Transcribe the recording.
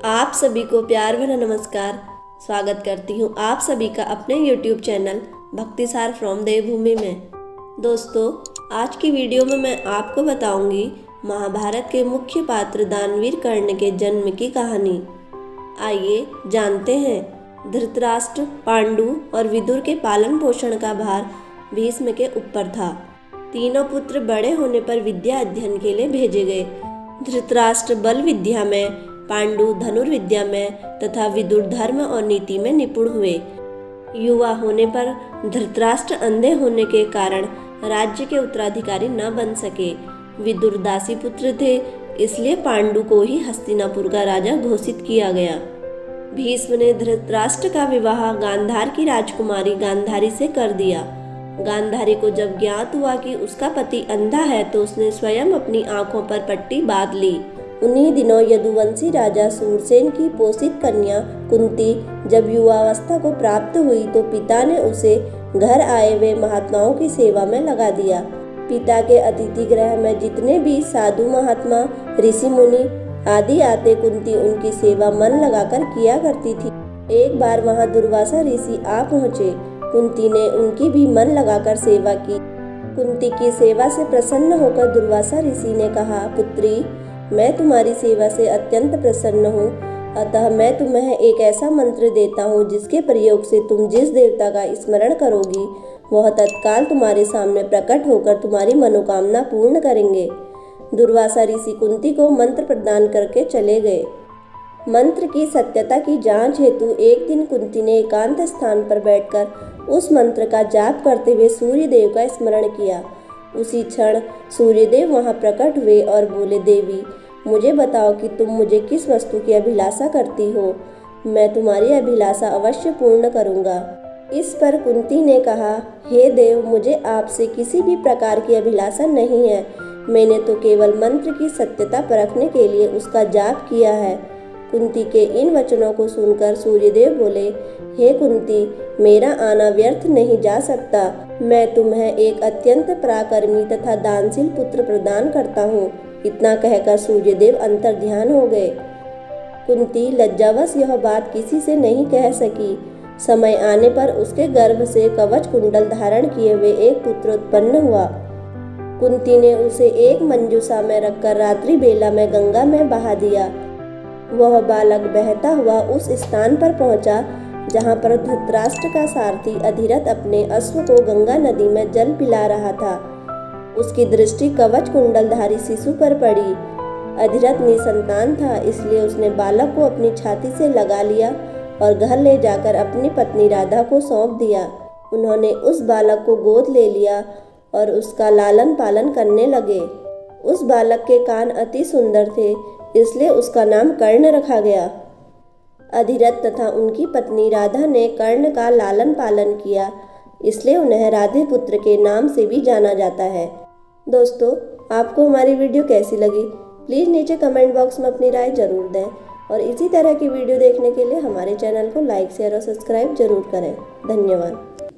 आप सभी को प्यार भरा नमस्कार। स्वागत करती हूँ आप सभी का अपने YouTube चैनल भक्तिसार फ्रॉम देवभूमि में। दोस्तों, आज की वीडियो में मैं आपको बताऊंगी महाभारत के मुख्य पात्र दानवीर कर्ण के जन्म की कहानी। आइए जानते हैं। धृतराष्ट्र, पांडु और विदुर के पालन पोषण का भार भीष्म के ऊपर था। तीनों पुत्र बड़े होने पर विद्या अध्ययन के लिए भेजे गए। धृतराष्ट्र बल विद्या में, पांडु धनुर्विद्या में तथा विदुर धर्म और नीति में निपुण हुए। युवा होने पर धृतराष्ट्र अंधे होने के कारण राज्य के उत्तराधिकारी न बन सके। विदुर दासी पुत्र थे, इसलिए पांडु को ही हस्तिनापुर का राजा घोषित किया गया। भीष्म ने धृतराष्ट्र का विवाह गांधार की राजकुमारी गांधारी से कर दिया। गांधारी को जब ज्ञात हुआ कि उसका पति अंधा है तो उसने स्वयं अपनी आंखों पर पट्टी बांध ली। उन्हीं दिनों यदुवंशी राजा सूरसेन की पोषित कन्या कुंती जब युवावस्था को प्राप्त हुई तो पिता ने उसे घर आए हुए महात्माओं की सेवा में लगा दिया। पिता के अतिथि गृह में जितने भी साधु महात्मा, ऋषि मुनि आदि आते, कुंती उनकी सेवा मन लगाकर किया करती थी। एक बार वहां दुर्वासा ऋषि आ पहुंचे। कुंती ने उनकी भी मन लगाकर सेवा की। कुंती की सेवा से प्रसन्न होकर दुर्वासा ऋषि ने कहा, पुत्री, मैं तुम्हारी सेवा से अत्यंत प्रसन्न हूँ, अतः मैं तुम्हें एक ऐसा मंत्र देता हूँ जिसके प्रयोग से तुम जिस देवता का स्मरण करोगी वह तत्काल तुम्हारे सामने प्रकट होकर तुम्हारी मनोकामना पूर्ण करेंगे। दुर्वासा ऋषि कुंती को मंत्र प्रदान करके चले गए। मंत्र की सत्यता की जांच हेतु एक दिन कुंती ने एकांत स्थान पर बैठकर उस मंत्र का जाप करते हुए सूर्य देव का स्मरण किया। उसी क्षण सूर्यदेव वहां प्रकट हुए और बोले, देवी, मुझे बताओ कि तुम मुझे किस वस्तु की अभिलाषा करती हो। मैं तुम्हारी अभिलाषा अवश्य पूर्ण करूंगा। इस पर कुंती ने कहा, हे देव, मुझे आपसे किसी भी प्रकार की अभिलाषा नहीं है। मैंने तो केवल मंत्र की सत्यता परखने के लिए उसका जाप किया है। कुंती के इन वचनों को सुनकर सूर्यदेव बोले, हे कुंती, मेरा आना व्यर्थ नहीं जा सकता। मैं तुम्हें एक अत्यंत पराक्रमी तथा दानशील पुत्र प्रदान करता हूँ। इतना कहकर सूर्यदेव अंतर्ध्यान हो गए। कुंती लज्जावश यह बात किसी से नहीं कह सकी। समय आने पर उसके गर्भ से कवच कुंडल धारण किए हुए एक पुत्र उत्पन्न हुआ। कुंती ने उसे एक मंजूषा में रखकर रात्रि बेला में गंगा में बहा दिया। वह बालक बहता हुआ उस स्थान पर पहुंचा जहां पर धृतराष्ट्र का सारथी अधिरथ अपने अश्व को गंगा नदी में जल पिला रहा था। उसकी दृष्टि कवच कुंडलधारी शिशु पर पड़ी। अधिरथ निसंतान था, इसलिए उसने बालक को अपनी छाती से लगा लिया और घर ले जाकर अपनी पत्नी राधा को सौंप दिया। उन्होंने उस बालक को गोद ले लिया और उसका लालन पालन करने लगे। उस बालक के कान अति सुंदर थे, इसलिए उसका नाम कर्ण रखा गया। अधिरथ तथा उनकी पत्नी राधा ने कर्ण का लालन पालन किया, इसलिए उन्हें राधे पुत्र के नाम से भी जाना जाता है। दोस्तों, आपको हमारी वीडियो कैसी लगी? प्लीज़ नीचे कमेंट बॉक्स में अपनी राय जरूर दें और इसी तरह की वीडियो देखने के लिए हमारे चैनल को लाइक, शेयर और सब्सक्राइब जरूर करें। धन्यवाद।